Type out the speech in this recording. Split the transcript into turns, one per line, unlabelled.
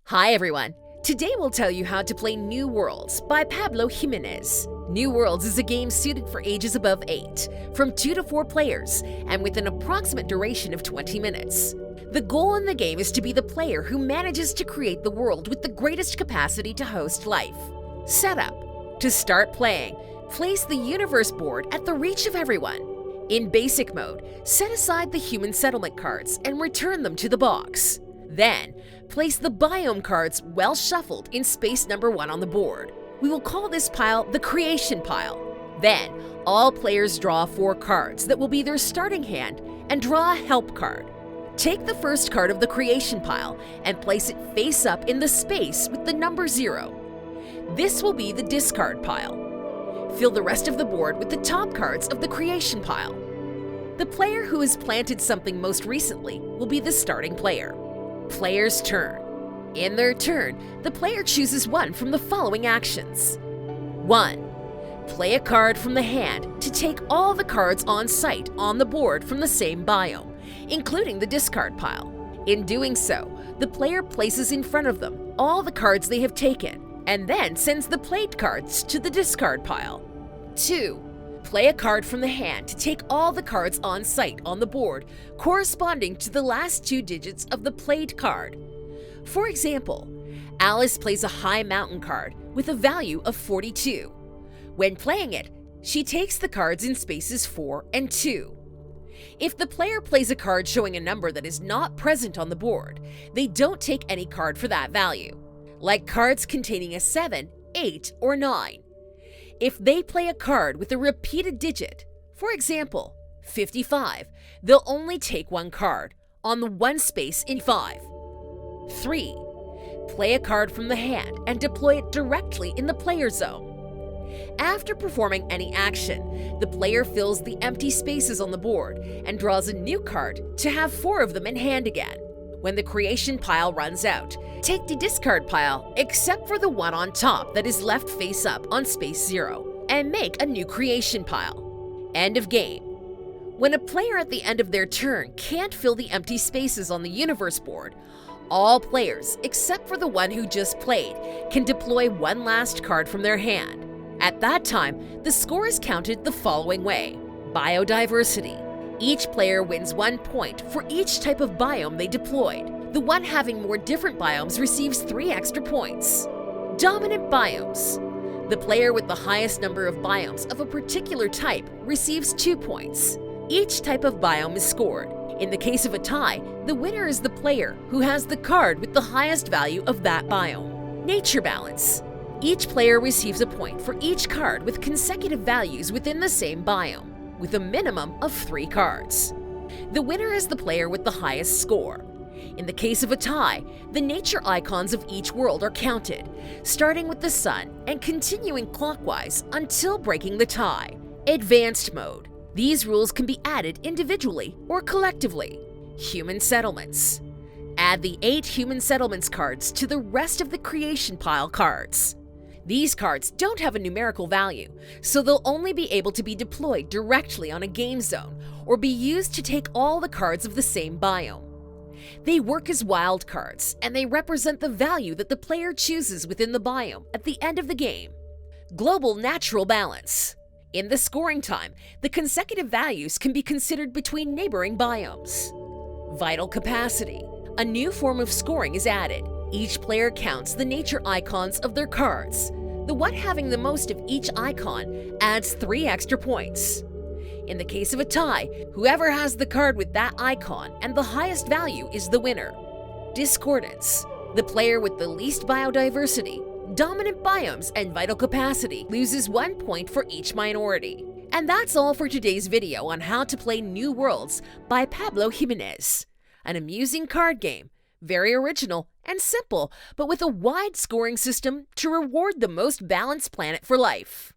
Hi everyone! Today we'll tell you how to play New Worlds by Pablo Jiménez. New Worlds is a game suited for ages above 8, from 2 to 4 players, and with an approximate duration of 20 minutes. The goal in the game is to be the player who manages to create the world with the greatest capacity to host life. Setup. To start playing, place the universe board at the reach of everyone. In basic mode, set aside the human settlement cards and return them to the box. Then, place the biome cards well shuffled in space number 1 on the board. We will call this pile the creation pile. Then, all players draw 4 cards that will be their starting hand and draw a help card. Take the first card of the creation pile and place it face up in the space with the number 0. This will be the discard pile. Fill the rest of the board with the top cards of the creation pile. The player who has planted something most recently will be the starting player. Player's turn. In their turn, the player chooses one from the following actions. 1. Play a card from the hand to take all the cards on site on the board from the same biome, including the discard pile. In doing so, the player places in front of them all the cards they have taken, and then sends the played cards to the discard pile. 2. Play a card from the hand to take all the cards on site on the board corresponding to the last 2 digits of the played card. For example, Alice plays a high mountain card with a value of 42. When playing it, she takes the cards in spaces 4 and 2. If the player plays a card showing a number that is not present on the board, they don't take any card for that value, like cards containing a 7, 8, or 9. If they play a card with a repeated digit, for example, 55, they'll only take 1 card on the 1 space in 5. 3. Play a card from the hand and deploy it directly in the player zone. After performing any action, the player fills the empty spaces on the board and draws a new card to have 4 of them in hand again. When the creation pile runs out, take the discard pile except for the one on top that is left face up on space 0 and make a new creation pile. End of game. When a player at the end of their turn can't fill the empty spaces on the universe board, all players, except for the one who just played, can deploy one last card from their hand. At that time, the score is counted the following way. Biodiversity. Each player wins 1 point for each type of biome they deployed. The one having more different biomes receives 3 extra points. Dominant biomes. The player with the highest number of biomes of a particular type receives 2 points. Each type of biome is scored. In the case of a tie, the winner is the player who has the card with the highest value of that biome. Nature balance. Each player receives a point for each card with consecutive values within the same biome, with a minimum of 3 cards. The winner is the player with the highest score. In the case of a tie, the nature icons of each world are counted, starting with the sun and continuing clockwise until breaking the tie. Advanced mode. These rules can be added individually or collectively. Human settlements. Add the 8 human settlements cards to the rest of the creation pile cards. These cards don't have a numerical value, so they'll only be able to be deployed directly on a game zone or be used to take all the cards of the same biome. They work as wild cards, and they represent the value that the player chooses within the biome at the end of the game. Global natural balance. In the scoring time, the consecutive values can be considered between neighboring biomes. Vital capacity. A new form of scoring is added. Each player counts the nature icons of their cards. The one having the most of each icon adds 3 extra points. In the case of a tie, whoever has the card with that icon and the highest value is the winner. Discordance. The player with the least biodiversity, dominant biomes, and vital capacity loses 1 point for each minority. And that's all for today's video on how to play New Worlds by Pablo Jiménez. An amusing card game. Very original and simple, but with a wide scoring system to reward the most balanced planet for life.